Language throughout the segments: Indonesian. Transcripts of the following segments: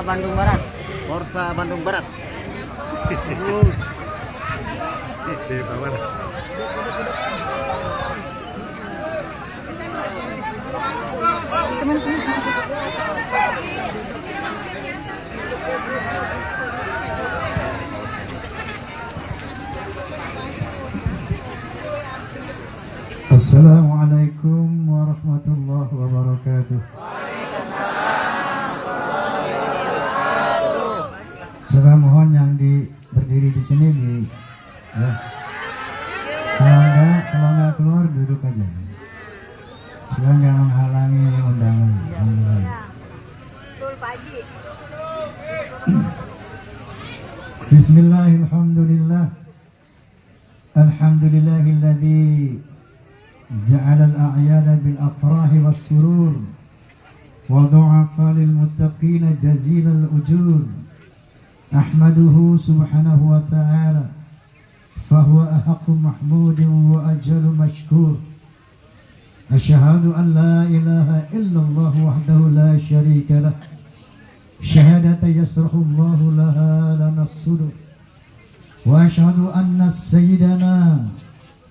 Bandung Barat. Forza Bandung Barat. Di bawah. Assalamualaikum warahmatullahi wabarakatuh. Saya mohon yang berdiri di sini ya. Kalau nggak keluar duduk aja. Supaya nggak menghalangi undangan. Bismillahirrahmanirrahim. Alhamdulillahilladzi جعل الأعياد بالأفراح والسرور وضعف للمتقين جزيل الأجور أحمده سبحانه وتعالى فهو أحق محمود وأجل مشكور أشهد أن لا إله إلا الله وحده لا شريك له شهادة يسرح الله لها لنا الصدور وأشهد أن سيدنا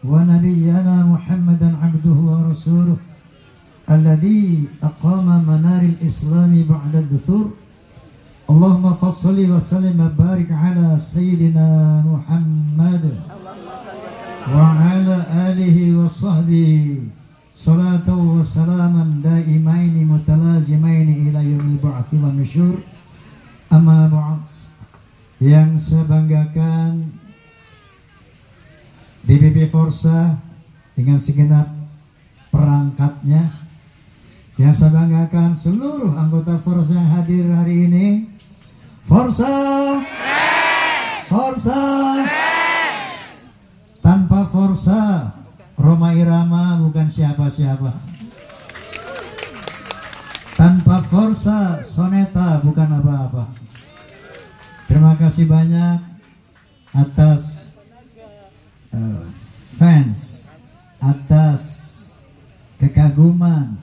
ونبينا محمدا عبده ورسوله الذي أقام منار الإسلام بعد الدثور اللهم فصل وسلم وبارك على سيدنا محمد وعلى آله وصحبه صلاة وسلاما دائمين متلازمين إلى يوم البعث والنشور أما بعد. Yang saya banggakan DPP Forza dengan segenap perangkatnya, yang saya banggakan seluruh anggota Forza yang hadir hari ini. Forza, Forza, tanpa Forza Rhoma Irama bukan siapa-siapa. Tanpa Forza Soneta bukan apa-apa. Terima kasih banyak atas fans, atas kekaguman,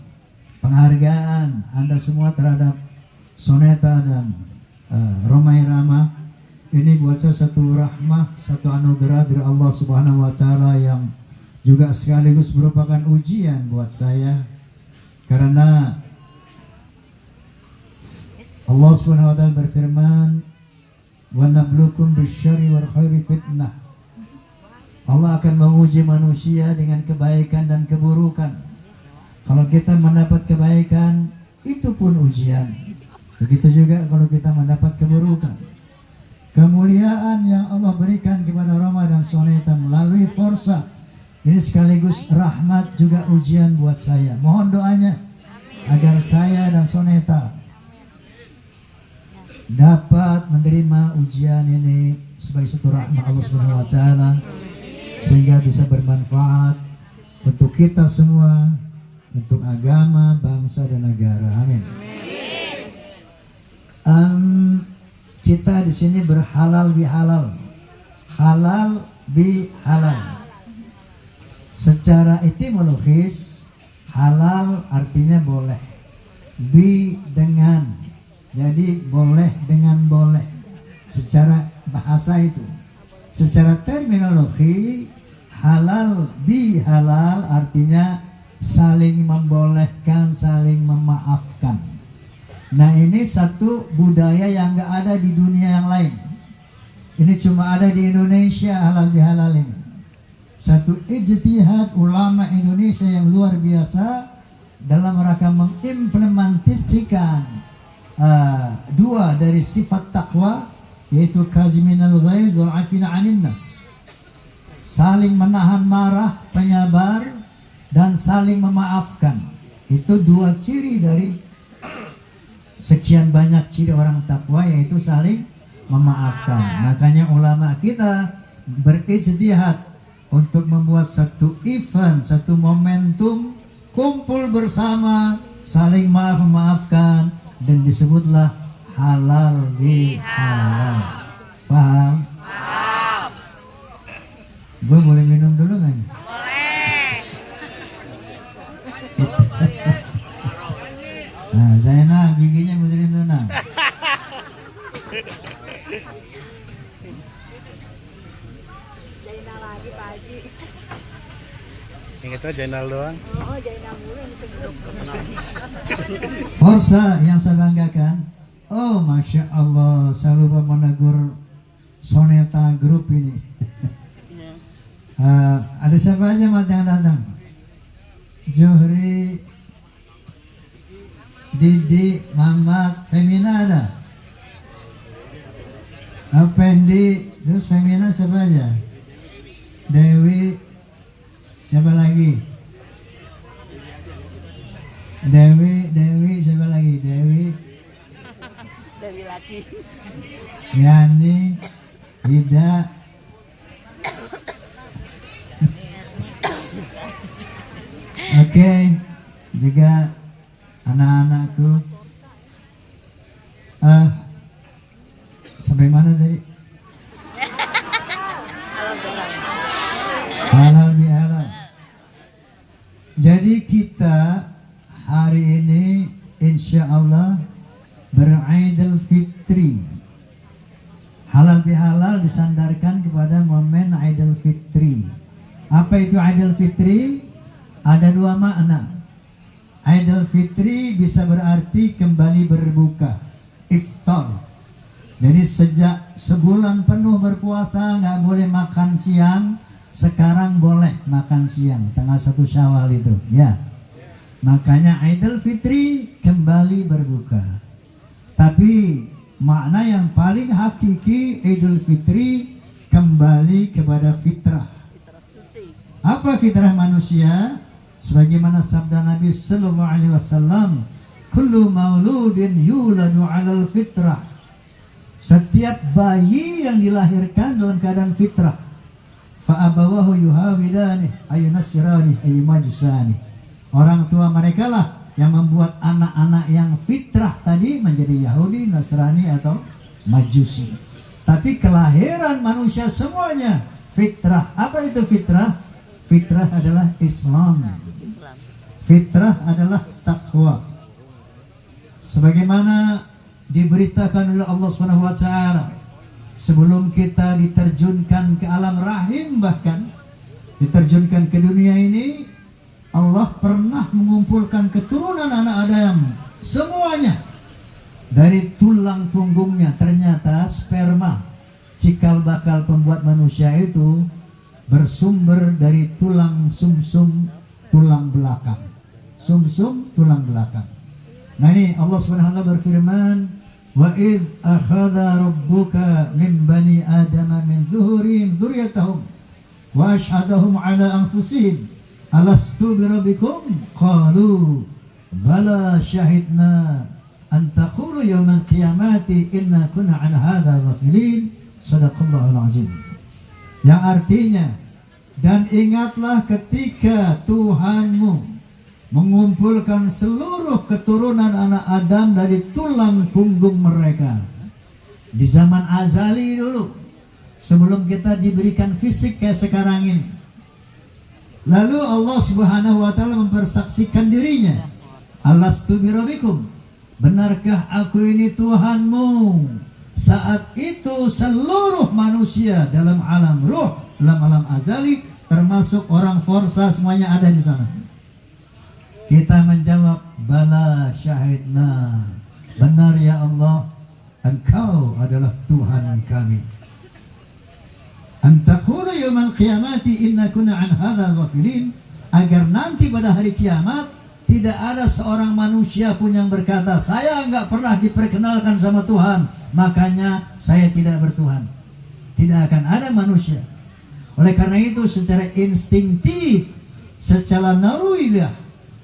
penghargaan Anda semua terhadap Soneta dan Rhoma Irama. Ini buat saya satu rahmah, satu anugerah dari Allah Subhanahu wa Ta'ala yang juga sekaligus merupakan ujian buat saya, karena Allah Subhanahu wa Ta'ala berfirman, "Wa nabluukum bisyarri wal khairi fitnah." Allah akan menguji manusia dengan kebaikan dan keburukan. Kalau kita mendapat kebaikan, itu pun ujian. Begitu juga kalau kita mendapat keburukan. Kemuliaan yang Allah berikan kepada Rhoma dan Soneta melalui Forza ini sekaligus rahmat juga ujian buat saya. Mohon doanya agar saya dan Soneta dapat menerima ujian ini sebagai satu rahmat Allah Subhanahu wa Ta'ala, sehingga bisa bermanfaat untuk kita semua, untuk agama, bangsa, dan negara. Amin. Kita di sini berhalal bihalal, halal bihalal. Secara etimologis, halal artinya boleh, bi dengan, jadi boleh dengan boleh. Secara bahasa itu. Secara terminologi, halal bihalal artinya saling membolehkan, saling memaafkan. Nah, ini satu budaya yang gak ada di dunia yang lain. Ini cuma ada di Indonesia, halal bihalal ini. Satu ijtihad ulama Indonesia yang luar biasa dalam rangka mengimplementasikan dua dari sifat takwa, yaitu kaziminal ghaiz wa afina 'anil nas. Saling menahan marah, penyabar, dan saling memaafkan. Itu dua ciri dari sekian banyak ciri orang takwa, yaitu saling memaafkan. Makanya ulama kita berijtihad untuk membuat satu event, satu momentum kumpul bersama, saling memaafkan, dan disebutlah halal bihalal. Paham? Paham. Gue boleh minum dulu nggak? Boleh. Nah, Zainal giginya muterin dulu nah. lagi Pak Haji. Yang itu Jainal doang. Oh, Jainal mulu yang diteguk. Forsa yang saya banggakan. Oh, masya Allah, saya lupa menegur Soneta Group ini. Ada siapa aja yang datang? Johri, Didi, Mamat, Femina ada? Pendi, terus Femina siapa aja? Dewi, siapa lagi? Dewi, siapa lagi? Dewi laki. Yani, Ida, oke, juga anak-anakku. Sampai mana tadi? Halal bihalal. Jadi kita hari ini insya Allah beridul fitri. Halal bihalal disandarkan kepada momen Idul Fitri. Apa itu Idul Fitri? Ada dua makna. Idul Fitri bisa berarti kembali berbuka, iftar. Jadi sejak sebulan penuh berpuasa nggak boleh makan siang, sekarang boleh makan siang tanggal 1 Syawal itu, ya. Makanya Idul Fitri kembali berbuka. Tapi makna yang paling hakiki Idul Fitri kembali kepada fitrah. Apa fitrah manusia? Sebagaimana sabda Nabi sallallahu alaihi wasallam, kullu mauludin yuladu 'alal fitrah. Setiap bayi yang dilahirkan dalam keadaan fitrah. Fa abawahu yuhawidani ayunasirani ayumajsani. Orang tua mereka lah yang membuat anak-anak yang fitrah tadi menjadi Yahudi, Nasrani atau Majusi. Tapi kelahiran manusia semuanya fitrah. Apa itu fitrah? Fitrah adalah Islam. Fitrah adalah takwa. Sebagaimana diberitakan oleh Allah Subhanahu wa taala, sebelum kita diterjunkan ke alam rahim, bahkan diterjunkan ke dunia ini, Allah pernah mengumpulkan keturunan anak Adam semuanya dari tulang punggungnya. Ternyata sperma, cikal bakal pembuat manusia itu bersumber dari tulang sumsum tulang belakang. Sumsum tulang belakang. Nah ini Allah SWT berfirman, wa id akhadha rabbuka min bani adama min zuhurihim dzurriyyatahum wa ashhadahum ala anfusihim alastu birabbikum qalu bala syahidna an taqulu yawmal qiyamati inna kunna an hadha ghafilin. Sadaqallahul azim. Yang artinya, dan ingatlah ketika Tuhanmu mengumpulkan seluruh keturunan anak Adam dari tulang punggung mereka di zaman azali dulu, sebelum kita diberikan fisik kayak sekarang ini. Lalu Allah Subhanahu wa taala mempersaksikan dirinya, alastu birabbikum, benarkah aku ini Tuhanmu? Saat itu seluruh manusia dalam alam ruh, dalam alam azali, termasuk orang forsa, semuanya ada di sana. Kita menjawab, bala syahidna, benar ya Allah, Engkau adalah Tuhan kami. Antaqulu yawmal qiyamati inna kunna an hadza ghafilin, agar nanti pada hari kiamat tidak ada seorang manusia pun yang berkata, saya enggak pernah diperkenalkan sama Tuhan, makanya saya tidak bertuhan. Tidak akan ada manusia. Oleh karena itu secara instinktif, secara naluriah,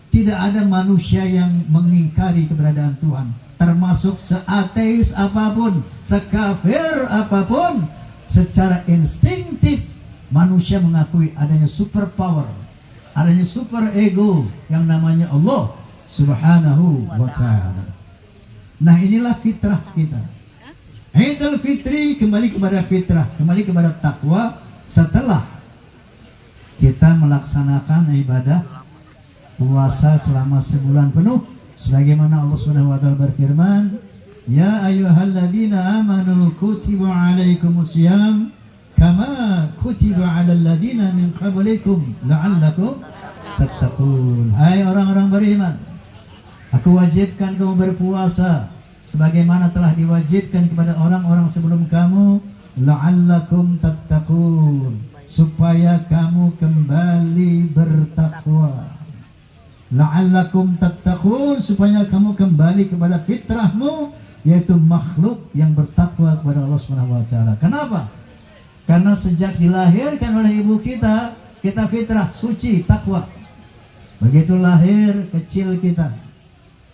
tidak ada manusia yang mengingkari keberadaan Tuhan, termasuk seateis apapun, sekafir apapun. Secara instinktif manusia mengakui adanya super power, adanya super ego yang namanya Allah Subhanahu wa ta'ala. Nah inilah fitrah kita. Idul Fitri kembali kepada fitrah, kembali kepada takwa setelah kita melaksanakan ibadah puasa selama sebulan penuh, sebagaimana Allah Subhanahu wa taala berfirman, ya ayyuhalladzina amanu kutiba alaikumusiyam kama kutiba 'alal ladzina min qablikum la'allakum tattaqun. Hai orang-orang beriman, aku wajibkan kamu berpuasa sebagaimana telah diwajibkan kepada orang-orang sebelum kamu, la'allakum tattaqun, supaya kamu kembali bertakwa. La'allakum tattaqun, supaya kamu kembali kepada fitrahmu, yaitu makhluk yang bertakwa kepada Allah Subhanahu wa taala. Kenapa? Karena sejak dilahirkan oleh ibu kita fitrah suci, takwa. Begitu lahir, kecil kita,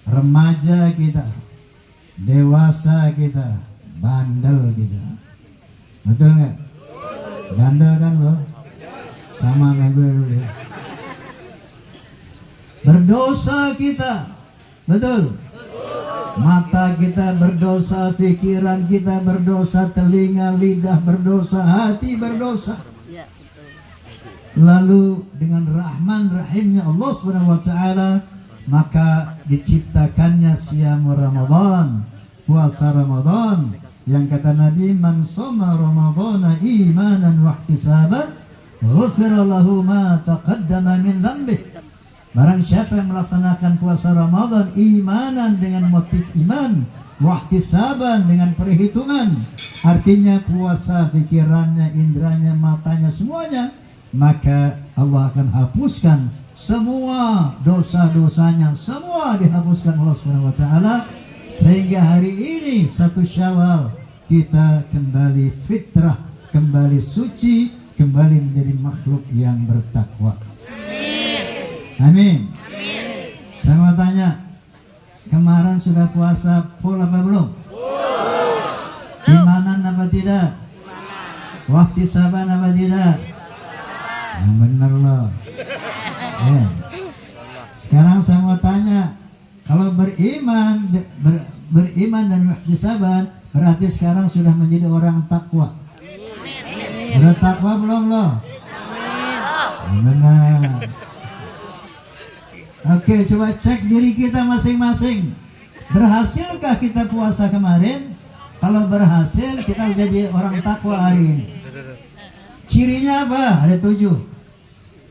remaja kita, dewasa kita, bandel kita. Betul nggak? Bandel kan lo? Sama kayak gue dulu ya. Berdosa kita, betul. Mata kita berdosa, pikiran kita berdosa, telinga, lidah berdosa, hati berdosa. Lalu dengan rahman rahimnya Allah Subhanahu wa taala, maka diciptakannya siyamul Ramadan, puasa Ramadan, yang kata Nabi, man shoma ramadhana imanan wa ihtisaban ghufira lahu ma taqaddama min dhanbihi. Barang siapa yang melaksanakan puasa Ramadan imanan dengan motif iman, wahtisaban dengan perhitungan, artinya puasa pikirannya, indranya, matanya, semuanya, maka Allah akan hapuskan semua dosa-dosanya, semua dihapuskan Allah Subhanahu wa taala, sehingga hari ini 1 Syawal kita kembali fitrah, kembali suci, kembali menjadi makhluk yang bertakwa. Amin. Saya mau tanya, kemarin sudah puasa full apa belum? Imanan apa tidak? Waktu saban apa tidak? Yang benar loh. Ya. Sekarang saya mau tanya, kalau beriman dan waktu saban, berarti sekarang sudah menjadi orang takwa. Sudah takwa belum loh? Benar. Oke, coba cek diri kita masing-masing. Berhasilkah kita puasa kemarin? Kalau berhasil, kita jadi orang takwa hari ini. Cirinya apa? Ada 7.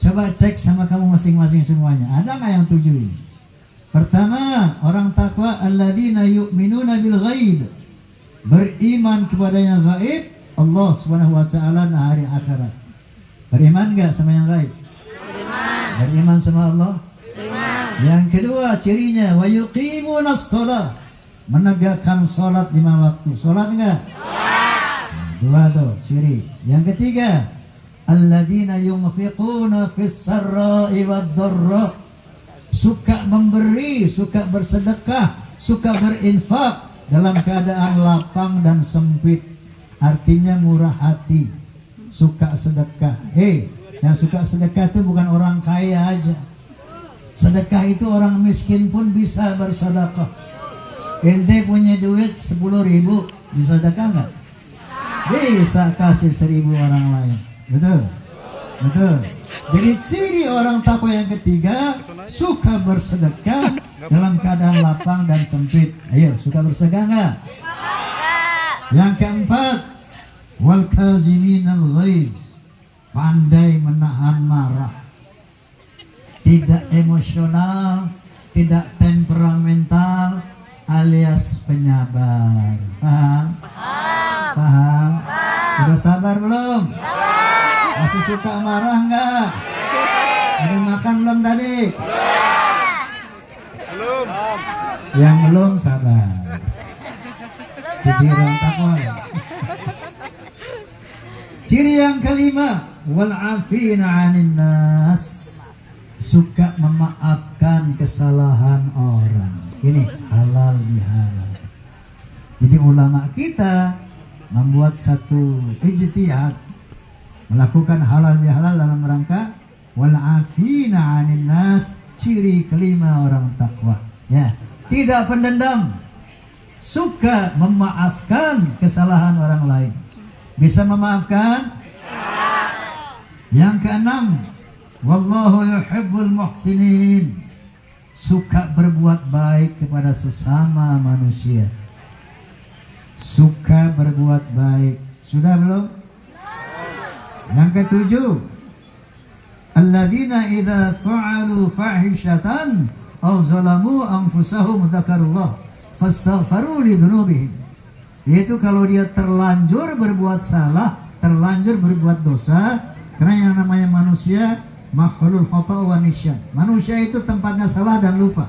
Coba cek sama kamu masing-masing semuanya. Ada nggak yang 7 ini? Pertama, orang takwa alladzina yu'minuna bil ghaib. Beriman kepada yang gaib, Allah Subhanahu wa taala dan hari akhirat. Beriman enggak sama yang gaib? Beriman sama Allah? Yang kedua cirinya, wa yuqimunas shalah, menegakkan salat 5 waktu. Salat enggak? Dua tuh ciri. Yang ketiga, alladzina yunfiquna fis sarra'i wad dharra, suka memberi, suka bersedekah, suka berinfak dalam keadaan lapang dan sempit. Artinya murah hati, suka sedekah. Yang suka sedekah itu bukan orang kaya aja. Sedekah itu orang miskin pun bisa bersedekah. Ente punya duit 10.000, bisa sedekah nggak? Bisa kasih 1.000 orang lain. Betul? Betul. Jadi ciri orang takwa yang ketiga, suka bersedekah dalam keadaan lapang dan sempit. Ayo, suka bersedekah nggak? Yang keempat, wal kaziminal ghaiz, pandai menahan marah. Tidak emosional, tidak temperamental, alias penyabar. Paham? Paham? Sudah sabar belum? Masih suka marah enggak? Udah makan belum tadi? Belum. Yang belum sabar. Jadi orang takwa. Ciri yang kelima, wal afina 'anil nas, suka memaafkan kesalahan orang. Ini halal bihalal. Jadi ulama kita membuat satu ijtihad, melakukan halal bihalal dalam rangka wal afina 'anil nas, ciri kelima orang takwa. Ya, tidak pendendam, suka memaafkan kesalahan orang lain. Bisa memaafkan? Yang keenam, wallahu yuhibbul muhsinin, suka berbuat baik kepada sesama manusia. Suka berbuat baik. Sudah belum? Yang ketujuh, alladzina idza fa'alu fahishatan aw zalamu anfusahum dzakarullah fastaghfaru li dzunubihim. Yaitu kalau dia terlanjur berbuat salah, terlanjur berbuat dosa, karena yang namanya manusia makhlul khata' wa nisyan. Manusia itu tempatnya salah dan lupa.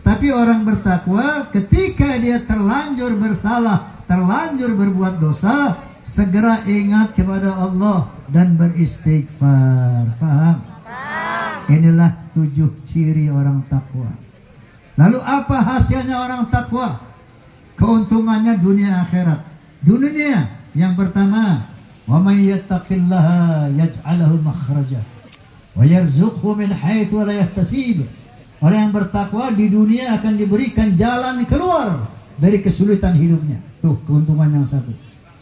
Tapi orang bertakwa ketika dia terlanjur bersalah, terlanjur berbuat dosa, segera ingat kepada Allah dan beristighfar. Paham? Inilah 7 ciri orang takwa. Lalu apa hasilnya orang takwa? Keuntungannya dunia akhirat. Dunia yang pertama, wa may yattaqillaha yaj'alhu makhraja wa yarzuqhu min haitsu la yahtasib. Orang yang bertakwa di dunia akan diberikan jalan keluar dari kesulitan hidupnya. Tuh keuntungan yang satu.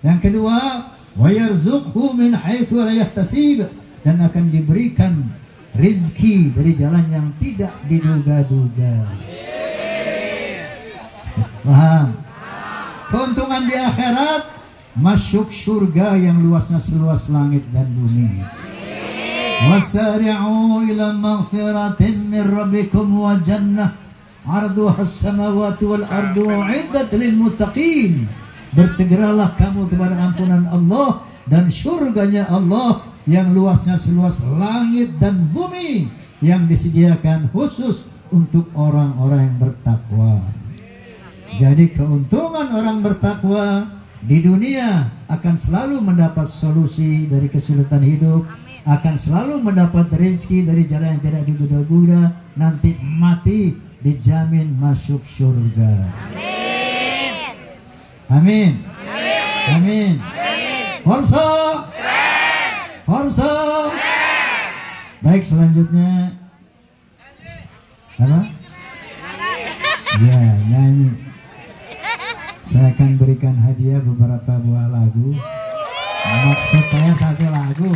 Yang kedua, wa yarzuqhu min haitsu la yahtasib, dan akan diberikan rezeki dari jalan yang tidak diduga-duga. Paham? Keuntungan di akhirat, masuk surga yang luasnya seluas langit dan bumi. Wasari'u ila maghfiratin min rabbikum wa jannah 'arduha as-samawati wal ardu 'iddat lil muttaqin. Bersegeralah kamu kepada ampunan Allah dan surganya Allah yang luasnya seluas langit dan bumi, yang disediakan khusus untuk orang-orang yang bertakwa. Jadi keuntungan orang bertakwa di dunia akan selalu mendapat solusi dari kesulitan hidup, akan selalu mendapat rezeki dari jalan yang tidak digoda-goda, nanti mati dijamin masuk surga. Amin. Amin. Forso. Forso. Baik, selanjutnya apa? Ya, nyanyi. Saya akan berikan hadiah beberapa buah lagu. Maksud saya 1 lagu.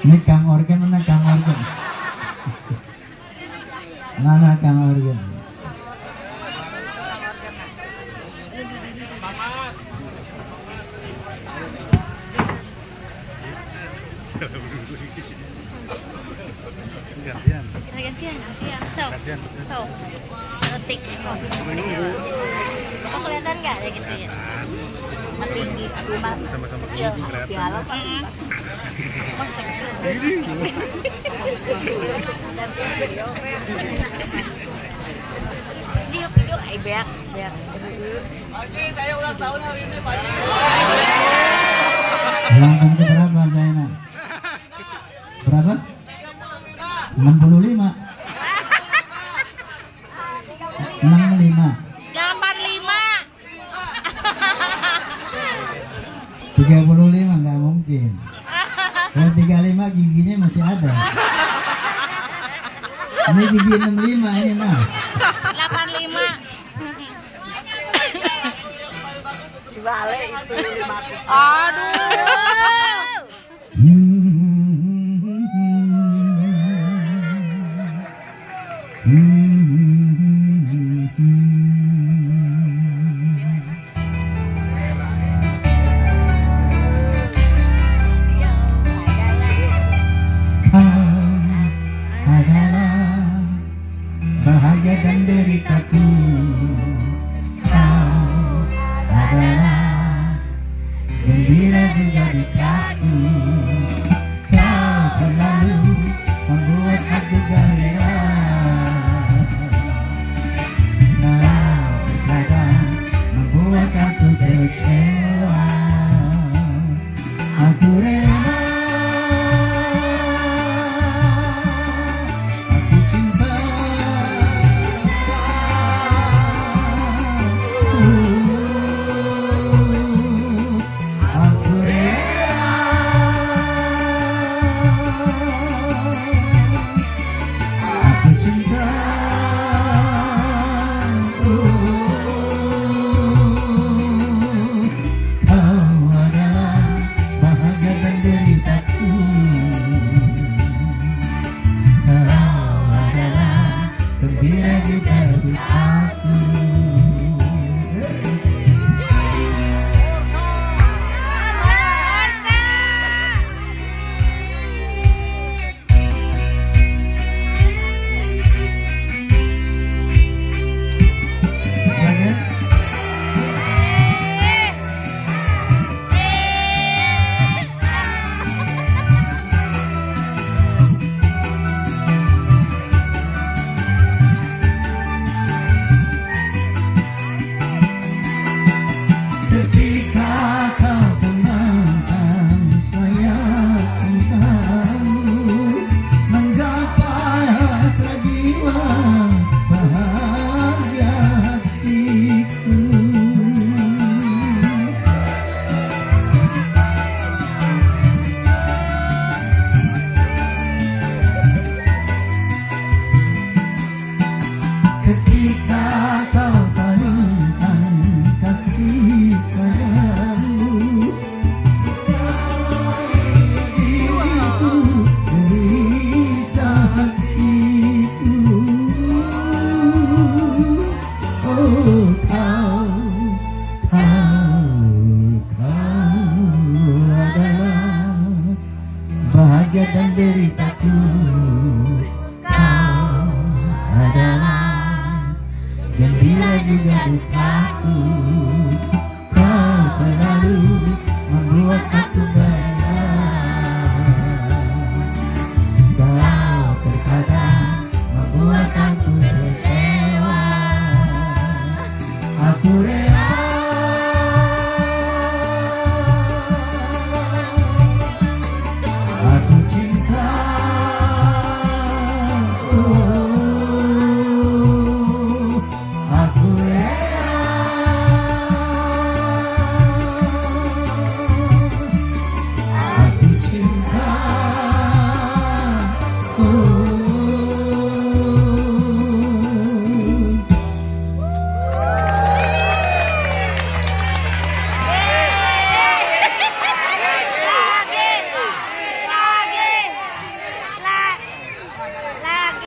Ini Kang Organ, mana Kang Organ? Mana Kang Organ? Gantian. Kasihan. Tuh. Ngetik ya kok. Oh, kelihatan nggak ya gitu ya? Tinggi, aduh mah. Sama-sama Kecil. kelihatan. Dialog kan. Video, biar. Haji, saya ulang tahun hari ini, Pak. Ulang tahun ke berapa, Zainal? Berapa? 65. 65. 35 nggak mungkin. Kalau 35 giginya masih ada. Ini gigi 65 ini nah. 85. Dibalik itu 50. Aduh. Bahagia dan deritaku, kau adalah gembira juga di kau.